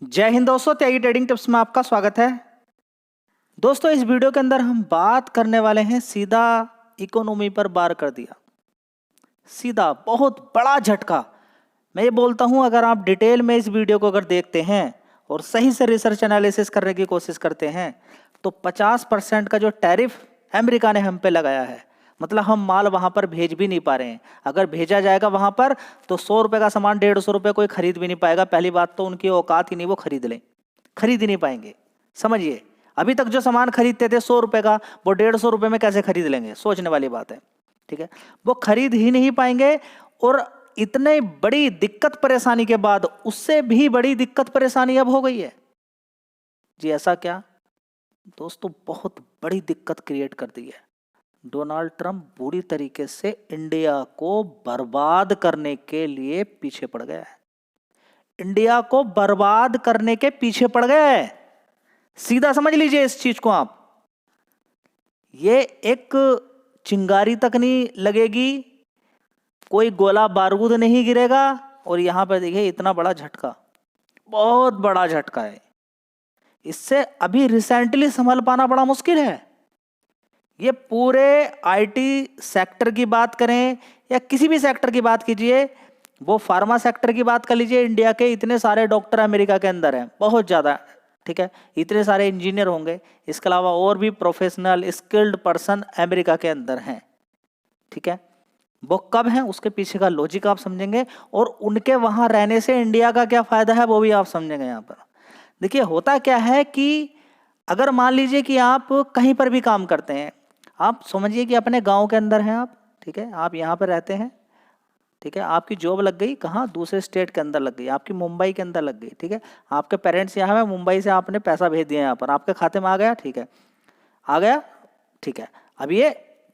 जय हिंद दोस्तों, त्यागी trading tips में आपका स्वागत है। दोस्तों, इस वीडियो के अंदर हम बात करने वाले हैं सीधा इकोनॉमी पर वार कर दिया। सीधा बहुत बड़ा झटका। मैं ये बोलता हूं, अगर आप डिटेल में इस वीडियो को अगर देखते हैं और सही से रिसर्च एनालिसिस करने की कोशिश करते हैं तो 50% का जो टैरिफ अमेरिका ने हम पे लगाया है, मतलब हम माल वहां पर भेज भी नहीं पा रहे हैं। अगर भेजा जाएगा वहां पर तो 100 रुपए का सामान 150 रुपए कोई खरीद भी नहीं पाएगा। पहली बात तो उनकी औकात ही नहीं, वो खरीद लें, खरीद ही नहीं पाएंगे। समझिए, अभी तक जो सामान खरीदते थे 100 रुपए का, वो 150 रुपए में कैसे खरीद लेंगे? सोचने वाली बात है। ठीक है, वो खरीद ही नहीं पाएंगे। और इतने बड़ी दिक्कत परेशानी के बाद उससे भी बड़ी दिक्कत परेशानी अब हो गई है जी। ऐसा क्या दोस्तों? बहुत बड़ी दिक्कत क्रिएट कर दी है। डोनाल्ड ट्रंप बुरी तरीके से इंडिया को बर्बाद करने के लिए पीछे पड़ गया है। इंडिया को बर्बाद करने के पीछे पड़ गया है। सीधा समझ लीजिए इस चीज को आप। ये एक चिंगारी तक नहीं लगेगी, कोई गोला बारूद नहीं गिरेगा। और यहां पर देखिए इतना बड़ा झटका, बहुत बड़ा झटका है। इससे अभी रिसेंटली संभल पाना बड़ा मुश्किल है। ये पूरे आईटी सेक्टर की बात करें या किसी भी सेक्टर की बात कीजिए, वो फार्मा सेक्टर की बात कर लीजिए, इंडिया के इतने सारे डॉक्टर अमेरिका के अंदर हैं, बहुत ज़्यादा। ठीक है, इतने सारे इंजीनियर होंगे, इसके अलावा और भी प्रोफेशनल स्किल्ड पर्सन अमेरिका के अंदर हैं। ठीक है, वो कब हैं उसके पीछे का लॉजिक आप समझेंगे, और उनके वहाँ रहने से इंडिया का क्या फ़ायदा है वो भी आप समझेंगे। यहाँ पर देखिए होता क्या है कि अगर मान लीजिए कि आप कहीं पर भी काम करते हैं, आप समझिए कि अपने गांव के अंदर हैं आप। ठीक है, आप यहाँ पर रहते हैं। ठीक है, आपकी जॉब लग गई कहाँ? दूसरे स्टेट के अंदर लग गई, आपकी मुंबई के अंदर लग गई। ठीक है, आपके पेरेंट्स यहाँ है, मुंबई से आपने पैसा भेज दिया यहाँ पर, आपके खाते में आ गया। ठीक है, आ गया। ठीक है, अब ये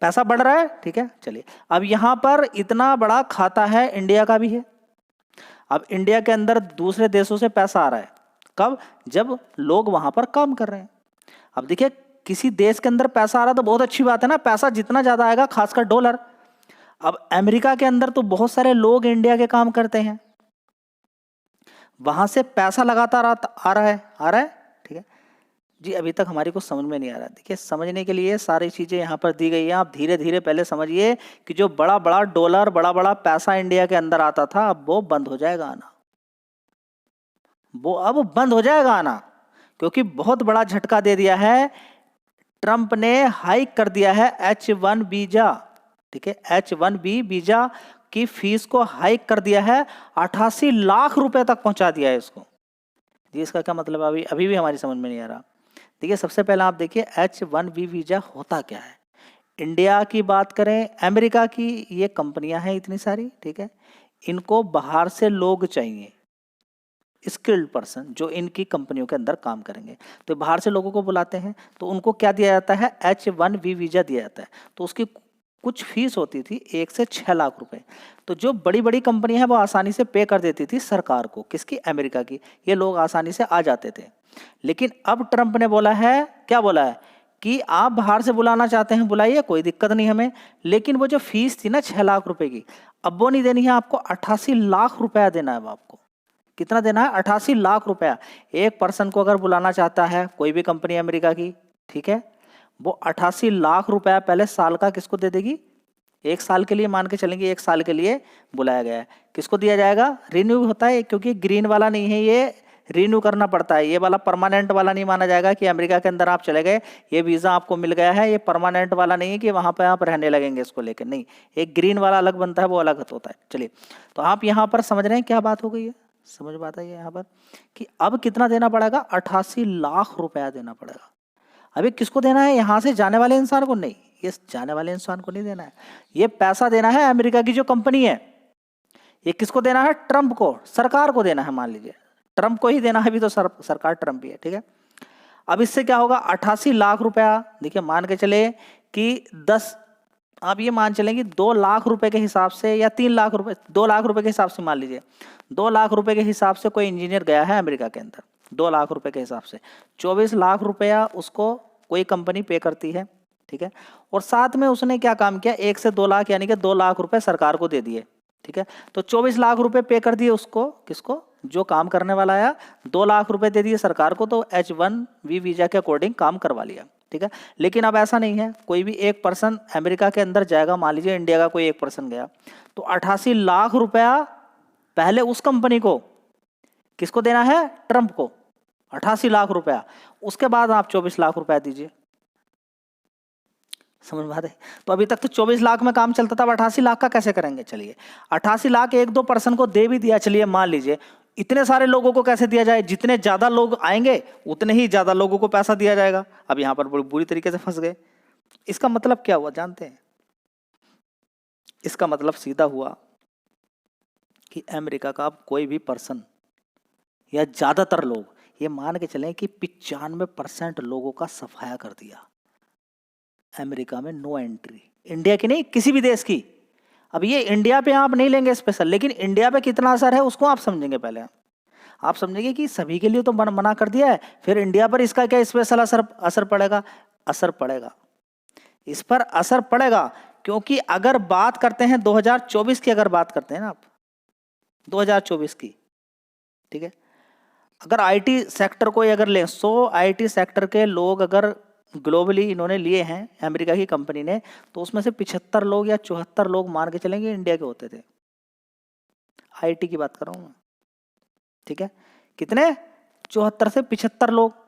पैसा बढ़ रहा है। ठीक है, चलिए, अब यहाँ पर इतना बड़ा खाता है, इंडिया का भी है। अब इंडिया के अंदर दूसरे देशों से पैसा आ रहा है, कब? जब लोग वहाँ पर काम कर रहे हैं। अब देखिए, किसी देश के अंदर पैसा आ रहा तो बहुत अच्छी बात है ना, पैसा जितना ज़्यादा आएगा, खासकर डॉलर। अब अमेरिका के अंदर तो बहुत सारे लोग इंडिया के काम करते हैं, वहां से पैसा लगातार आ रहा है। ठीक है जी, अभी तक हमारी कुछ समझ में नहीं आ रहा। देखिए, समझने के लिए सारी चीज़ें यहाँ पर दी गई हैं। आप धीरे धीरे पहले समझिए कि जो बड़ा बड़ा डॉलर, बड़ा बड़ा पैसा इंडिया के अंदर आता था, अब वो बंद हो जाएगा आना। वो अब बंद हो जाएगा आना, क्योंकि बहुत बड़ा झटका दे दिया है। ट्रंप ने हाइक कर दिया है H1 वीजा। ठीक है, H1B वीजा की फीस को हाइक कर दिया है, 88 लाख रुपए तक पहुंचा दिया है इसको जी। इसका क्या मतलब है? अभी भी हमारी समझ में नहीं आ रहा। देखिए, सबसे पहले आप देखिए H1B वीजा होता क्या है। इंडिया की बात करें, अमेरिका की ये कंपनियां हैं इतनी सारी। ठीक है, इनको बाहर से लोग चाहिए, स्किल्ड पर्सन, जो इनकी कंपनियों के अंदर काम करेंगे। तो बाहर से लोगों को बुलाते हैं, तो उनको क्या दिया जाता है? H1B वीजा दिया जाता है। तो उसकी कुछ फीस होती थी 1 से 6 लाख रुपए। तो जो बड़ी बड़ी कंपनी है वो आसानी से पे कर देती थी सरकार को, किसकी? अमेरिका की। ये लोग आसानी से आ जाते थे। लेकिन अब ट्रंप ने बोला है, क्या बोला है? कि आप बाहर से बुलाना चाहते हैं, बुलाइए, कोई दिक्कत नहीं हमें, लेकिन वो जो फीस थी ना 6 लाख रुपए की, अब वो नहीं देनी है आपको, 88 लाख रुपया देना है आपको। कितना देना है? 88 लाख रुपया। एक पर्सन को अगर बुलाना चाहता है कोई भी कंपनी अमेरिका की, ठीक है, वो 88 लाख रुपया पहले साल का किसको दे देगी? 1 साल के लिए मान के चलेंगे, 1 साल के लिए बुलाया गया है, किसको दिया जाएगा? रिन्यू होता है, क्योंकि ग्रीन वाला नहीं है, ये रिन्यू करना पड़ता है। ये वाला परमानेंट वाला नहीं माना जाएगा कि अमेरिका के अंदर आप चले गए, ये वीज़ा आपको मिल गया है, ये परमानेंट वाला नहीं है कि वहाँ पर आप रहने लगेंगे इसको लेकर। नहीं, एक ग्रीन वाला अलग बनता है, वो अलग होता है। चलिए, तो आप यहाँ पर समझ रहे हैं क्या बात हो गई है? समझ में आता है यहाँ पर कि अब कितना देना पड़ेगा? 88 लाख रुपया देना पड़ेगा। अभी किसको देना है? यहाँ से जाने वाले इंसान को नहीं, ये जाने वाले इंसान को नहीं देना है। ये पैसा देना है अमेरिका की जो कंपनी है। ये किसको देना है? ट्रंप को, सरकार को देना है। मान लीजिए ट्रंप को ही देना है, अभी तो सरकार ट्रंप ही है। ठीक है, अब इससे क्या होगा? 88 लाख रुपया। देखिए, मान के चले कि 10, आप ये मान चलें कि 2 लाख रुपए के हिसाब से या 3 लाख रुपए, 2 लाख रुपए के हिसाब से मान लीजिए, 2 लाख रुपए के हिसाब से कोई इंजीनियर गया है अमेरिका के अंदर, 2 लाख रुपए के हिसाब से 24 लाख रुपया उसको कोई कंपनी पे करती है। ठीक है, और साथ में उसने क्या काम किया? 1 से 2 लाख, यानी कि 2 लाख रुपए सरकार को दे दिए। ठीक है, तो 24 लाख रुपए पे कर दिए उसको, किसको? जो काम करने वाला आया 2 लाख रुपए दे दिए सरकार को, तो H1B वीजा के अकॉर्डिंग काम करवा लिया, ठीक है। लेकिन अब ऐसा नहीं है, कोई भी एक पर्सन अमेरिका के अंदर जाएगा, मान लीजिए इंडिया का कोई एक पर्सन गया, तो 88 लाख रुपया पहले उस कंपनी को, किसको देना है, ट्रंप को 88 लाख रुपया, उसके बाद आप 24 लाख रुपया दीजिए। समझ में आता है? तो अभी तक तो 24 लाख में काम चलता था, अब 88 लाख का कैसे करेंगे? चलिए 88 लाख एक दो पर्सन को दे भी दिया, चलिए मान लीजिए, इतने सारे लोगों को कैसे दिया जाए? जितने ज्यादा लोग आएंगे उतने ही ज्यादा लोगों को पैसा दिया जाएगा। अब यहां पर बुरी तरीके से फंस गए। इसका मतलब क्या हुआ जानते हैं? इसका मतलब सीधा हुआ कि अमेरिका का अब कोई भी पर्सन या ज्यादातर लोग, ये मान के चलें कि 95% लोगों का सफाया कर दिया। अमेरिका में नो एंट्री, इंडिया की नहीं, किसी भी देश की। अब ये इंडिया पे आप नहीं लेंगे स्पेशल, लेकिन इंडिया पे कितना असर है उसको आप समझेंगे। पहले आप समझेंगे कि सभी के लिए तो मना कर दिया है, फिर इंडिया पर इसका क्या स्पेशल असर पड़ेगा? असर पड़ेगा, इस पर असर पड़ेगा। क्योंकि अगर बात करते हैं 2024 की, अगर बात करते हैं ना आप 2024 की, ठीक है, अगर आईटी सेक्टर को अगर लें, 100 आईटी सेक्टर के लोग अगर ग्लोबली इन्होंने लिए हैं अमेरिका की कंपनी ने, तो उसमें से 75 लोग या 74 लोग मान के चलेंगे इंडिया के होते थे। आईटी की बात कर रहा हूं मैं, ठीक है। कितने? 74 से 75 लोग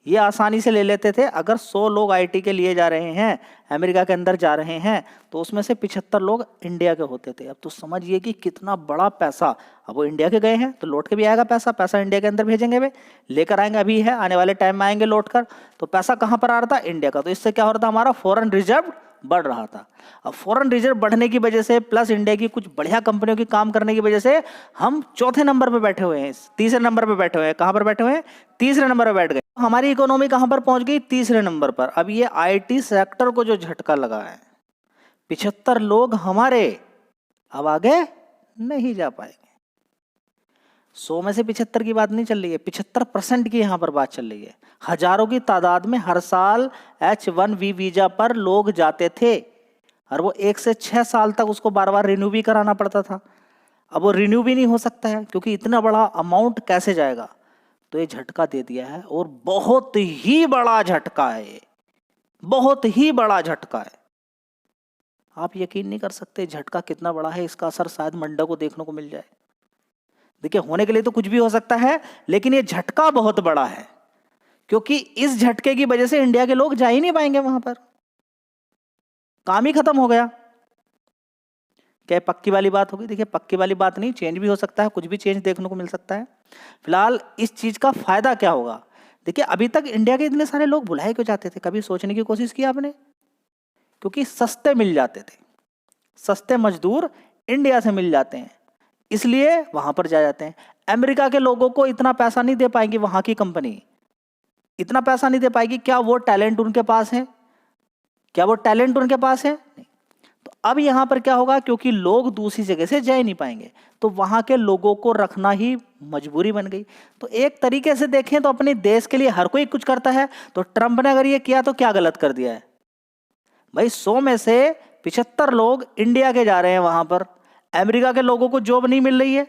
ये आसानी से ले लेते थे। अगर 100 लोग आईटी के लिए जा रहे हैं, अमेरिका के अंदर जा रहे हैं, तो उसमें से 75 लोग इंडिया के होते थे। अब तो समझिए कि कितना बड़ा पैसा। अब वो इंडिया के गए हैं तो लौट के भी आएगा पैसा इंडिया के अंदर भेजेंगे, वे लेकर आएंगे, अभी है, आने वाले टाइम में आएंगे लौट कर। तो पैसा कहाँ पर आ रहा था? इंडिया का। तो इससे क्या हो रहा था? हमारा फॉरेन रिजर्व बढ़ रहा था। अब फॉरेन रिजर्व बढ़ने की वजह से प्लस इंडिया की कुछ बढ़िया कंपनियों की काम करने की वजह से हम चौथे नंबर पे बैठे हुए हैं, तीसरे नंबर पे बैठे हुए हैं। कहां पर बैठे हुए हैं? तीसरे नंबर पे बैठ गए। हमारी इकोनॉमी कहां पर पहुंच गई? तीसरे नंबर पर। अब ये आईटी सेक्टर को जो झटका लगा है, 75 लोग हमारे अब आगे नहीं जा पाएंगे। 100 में से 75 की बात नहीं चल रही है, 75% की यहां पर बात चल रही है। हजारों की तादाद में हर साल H1B वीजा पर लोग जाते थे, और वो 1 से 6 साल तक उसको बार बार रिन्यू भी कराना पड़ता था। अब वो रिन्यू भी नहीं हो सकता है, क्योंकि इतना बड़ा अमाउंट कैसे जाएगा? तो ये झटका दे दिया है, और बहुत ही बड़ा झटका है, बहुत ही बड़ा झटका है। आप यकीन नहीं कर सकते झटका कितना बड़ा है। इसका असर शायद मंडे को देखने को मिल जाए। देखिए, होने के लिए तो कुछ भी हो सकता है, लेकिन ये झटका बहुत बड़ा है, क्योंकि इस झटके की वजह से इंडिया के लोग जा ही नहीं पाएंगे वहां पर, काम ही खत्म हो गया। क्या पक्की वाली बात होगी? देखिए, पक्की वाली बात नहीं, चेंज भी हो सकता है, कुछ भी चेंज देखने को मिल सकता है। फिलहाल इस चीज का फायदा क्या होगा? देखिए, अभी तक इंडिया के इतने सारे लोग बुलाए क्यों जाते थे? कभी सोचने की कोशिश की आपने? क्योंकि सस्ते मिल जाते थे, सस्ते मजदूर इंडिया से मिल जाते हैं, इसलिए वहां पर जा जाते हैं। अमेरिका के लोगों को इतना पैसा नहीं दे पाएंगी वहां की कंपनी, इतना पैसा नहीं दे पाएगी। क्या वो टैलेंट उनके पास है? क्या वो टैलेंट उनके पास है? नहीं। तो अब यहां पर क्या होगा? क्योंकि लोग दूसरी जगह से जा ही नहीं पाएंगे, तो वहां के लोगों को रखना ही मजबूरी बन गई। तो एक तरीके से देखें तो अपने देश के लिए हर कोई कुछ करता है, तो ट्रंप ने अगर ये किया तो क्या गलत कर दिया है भाई? 100 में से 75 लोग इंडिया के जा रहे हैं, वहां पर अमेरिका के लोगों को जॉब नहीं मिल रही है।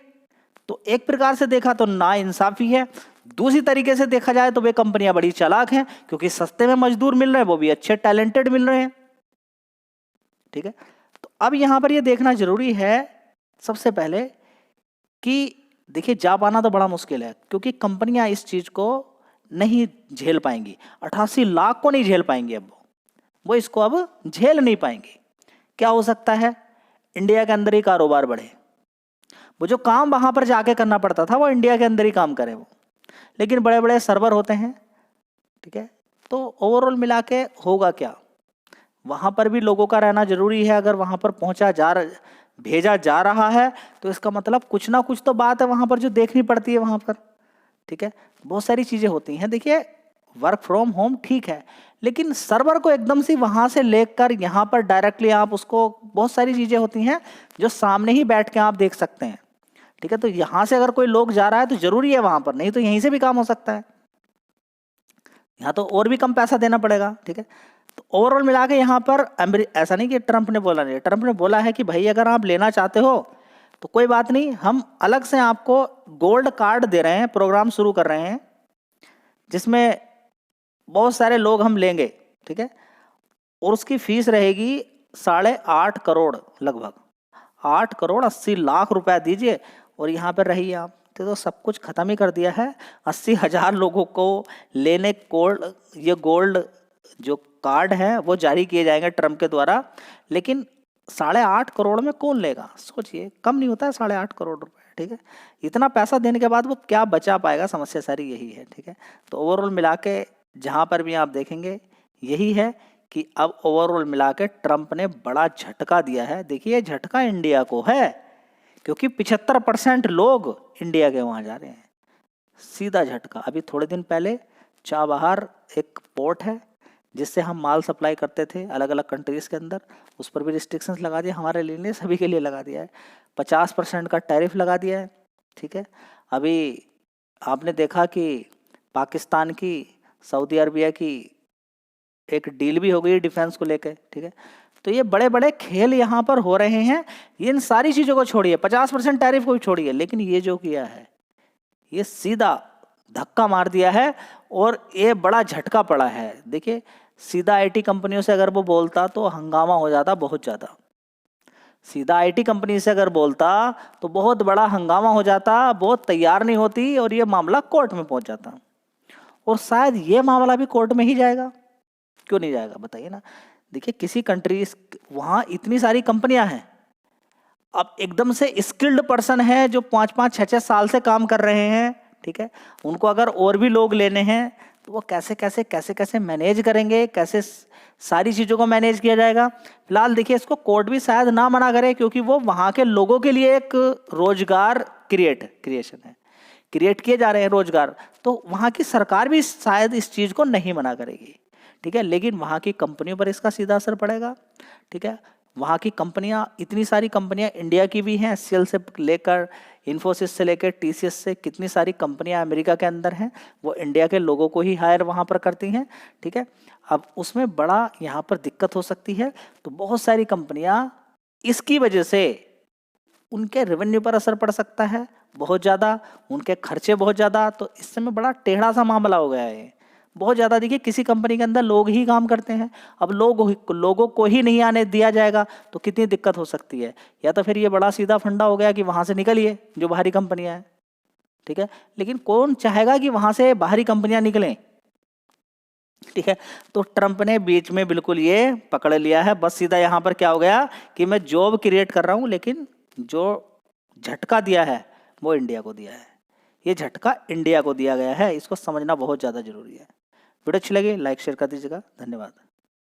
तो एक प्रकार से देखा तो ना इंसाफी है। दूसरी तरीके से देखा जाए तो वे कंपनियां बड़ी चालाक हैं, क्योंकि सस्ते में मजदूर मिल रहे हैं, वो भी अच्छे टैलेंटेड मिल रहे हैं, ठीक है। तो अब यहां पर ये देखना जरूरी है सबसे पहले कि देखिए, जा पाना तो बड़ा मुश्किल है, क्योंकि कंपनियां इस चीज को नहीं झेल पाएंगी। 88 लाख को नहीं झेल पाएंगी, अब वो इसको अब झेल नहीं पाएंगे। क्या हो सकता है? इंडिया के अंदर ही कारोबार बढ़े, वो जो काम वहां पर जाके करना पड़ता था वो इंडिया के अंदर ही काम करे वो, लेकिन बड़े बड़े सर्वर होते हैं, ठीक है। तो ओवरऑल मिला के होगा क्या? वहां पर भी लोगों का रहना जरूरी है। अगर वहां पर भेजा जा रहा है, तो इसका मतलब कुछ ना कुछ तो बात है वहां पर जो देखनी पड़ती है वहां पर, ठीक है। बहुत सारी चीजें होती हैं। देखिए, वर्क फ्रॉम होम ठीक है, लेकिन सर्वर को एकदम से वहां से लेकर यहाँ पर डायरेक्टली आप उसको, बहुत सारी चीजें होती हैं जो सामने ही बैठ के आप देख सकते हैं, ठीक है। तो यहां से अगर कोई लोग जा रहा है तो जरूरी है वहां पर, नहीं तो यहीं से भी काम हो सकता है, यहाँ तो और भी कम पैसा देना पड़ेगा, ठीक है। तो ओवरऑल मिला के यहाँ पर ऐसा नहीं कि ट्रंप ने बोला नहीं, ट्रंप ने बोला है कि भाई अगर आप लेना चाहते हो तो कोई बात नहीं, हम अलग से आपको गोल्ड कार्ड दे रहे हैं, प्रोग्राम शुरू कर रहे हैं जिसमें बहुत सारे लोग हम लेंगे, ठीक है। और उसकी फीस रहेगी 8.5 करोड़, लगभग 8 करोड़ 80 लाख रुपया दीजिए और यहाँ पर रहिए आप। तो सब कुछ खत्म ही कर दिया है। 80,000 लोगों को लेने ये गोल्ड जो कार्ड है वो जारी किए जाएंगे ट्रम्प के द्वारा, लेकिन 8.5 करोड़ में कौन लेगा? सोचिए, कम नहीं होता है 8.5 करोड़ रुपए, ठीक है। इतना पैसा देने के बाद वो क्या बचा पाएगा? समस्या सारी यही है, ठीक है। तो ओवरऑल मिला के जहाँ पर भी आप देखेंगे यही है कि अब ओवरऑल मिला के ट्रम्प ने बड़ा झटका दिया है। देखिए, झटका इंडिया को है क्योंकि 75% लोग इंडिया के वहाँ जा रहे हैं, सीधा झटका। अभी थोड़े दिन पहले चाबहार एक पोर्ट है जिससे हम माल सप्लाई करते थे अलग अलग कंट्रीज़ के अंदर, उस पर भी रिस्ट्रिक्शंस लगा दिया, हमारे लिए नहीं सभी के लिए लगा दिया है। 50% का टैरिफ लगा दिया है, ठीक है। अभी आपने देखा कि पाकिस्तान की सऊदी अरबिया की एक डील भी हो गई डिफेंस को लेकर, ठीक है। तो ये बड़े बड़े खेल यहाँ पर हो रहे हैं। इन सारी चीज़ों को छोड़िए, 50% टैरिफ को भी छोड़िए, लेकिन ये जो किया है ये सीधा धक्का मार दिया है और ये बड़ा झटका पड़ा है। देखिए, सीधा आईटी कंपनियों से अगर वो बोलता तो हंगामा हो जाता बहुत ज़्यादा। सीधा आईटी कंपनी से अगर बोलता तो बहुत बड़ा हंगामा हो जाता, बहुत तैयार नहीं होती और ये मामला कोर्ट में पहुंच जाता। और शायद ये मामला भी कोर्ट में ही जाएगा। क्यों नहीं जाएगा बताइए ना। देखिए, किसी कंट्री वहाँ इतनी सारी कंपनियां हैं, अब एकदम से स्किल्ड पर्सन है जो 5-5, 6-6 साल से काम कर रहे हैं, ठीक है। उनको अगर और भी लोग लेने हैं तो वो कैसे मैनेज करेंगे, कैसे सारी चीज़ों को मैनेज किया जाएगा। फिलहाल देखिए, इसको कोर्ट भी शायद ना मना करे क्योंकि वो वहाँ के लोगों के लिए एक रोजगार क्रिएट किए जा रहे हैं रोजगार, तो वहाँ की सरकार भी शायद इस चीज़ को नहीं मना करेगी, ठीक है। लेकिन वहाँ की कंपनियों पर इसका सीधा असर पड़ेगा, ठीक है। वहाँ की कंपनियाँ, इतनी सारी कंपनियाँ इंडिया की भी हैं, एचसीएल से लेकर इन्फोसिस से लेकर टीसीएस से, कितनी सारी कंपनियाँ अमेरिका के अंदर हैं, वो इंडिया के लोगों को ही हायर वहाँ पर करती हैं, ठीक है। अब उसमें बड़ा यहाँ पर दिक्कत हो सकती है। तो बहुत सारी कंपनियाँ इसकी वजह से उनके रेवेन्यू पर असर पड़ सकता है बहुत ज़्यादा, उनके खर्चे बहुत ज़्यादा। तो इस समय बड़ा टेढ़ा सा मामला हो गया है बहुत ज़्यादा। देखिए, किसी कंपनी के अंदर लोग ही काम करते हैं, अब लोगों को ही नहीं आने दिया जाएगा तो कितनी दिक्कत हो सकती है। या तो फिर ये बड़ा सीधा फंडा हो गया कि वहाँ से निकलिए जो बाहरी कंपनियाँ हैं, ठीक है। लेकिन कौन चाहेगा कि वहाँ से बाहरी कंपनियाँ निकलें, ठीक है। तो ट्रम्प ने बीच में बिल्कुल ये पकड़ लिया है। बस सीधा यहाँ पर क्या हो गया कि मैं जॉब क्रिएट कर रहा हूँ, लेकिन जो झटका दिया है वो इंडिया को दिया है। ये झटका इंडिया को दिया गया है, इसको समझना बहुत ज़्यादा जरूरी है। वीडियो अच्छी लगी लाइक शेयर कर दीजिएगा। धन्यवाद।